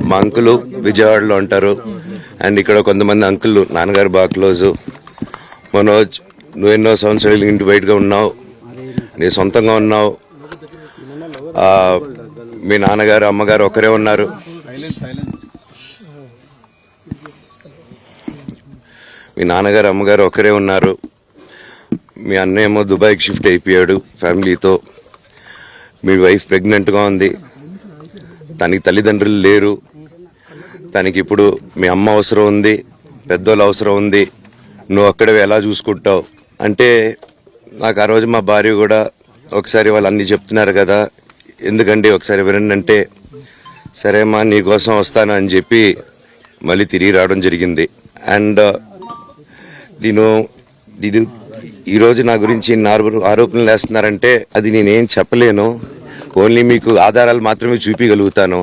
మా అంకులు విజయవాడలో ఉంటారు. అండ్ ఇక్కడ కొంతమంది అంకుల్ నాన్నగారు బాగా క్లోజు. మనోజ్, నువ్వు ఎన్నో సంవత్సరాలు ఇంటి బయటగా ఉన్నావు, నీ సొంతంగా ఉన్నావు. మీ నాన్నగారు అమ్మగారు ఒకరే ఉన్నారు. మీ నాన్నగారు అమ్మగారు ఒకరే ఉన్నారు. మీ అన్నయ్య ఏమో దుబాయ్కి షిఫ్ట్ అయిపోయాడు ఫ్యామిలీతో. మీ వైఫ్ ప్రెగ్నెంట్గా ఉంది. తనకి తల్లిదండ్రులు లేరు. తనకి ఇప్పుడు మీ అమ్మ అవసరం ఉంది, పెద్దోళ్ళు అవసరం ఉంది. నువ్వు అక్కడే ఎలా చూసుకుంటావు అంటే, నాకు ఆ రోజు మా భార్య కూడా ఒకసారి వాళ్ళు అన్నీ చెప్తున్నారు కదా, ఎందుకండి ఒకసారి వినండి అంటే, సరేమ్మా నీకోసం వస్తాను అని చెప్పి మళ్ళీ తిరిగి రావడం జరిగింది. అండ్ నేను ఈరోజు నా గురించి ఆరోపణలు వేస్తున్నారంటే అది నేనేం చెప్పలేను. ఓన్లీ మీకు ఆధారాలు మాత్రమే చూపించగలుగుతాను.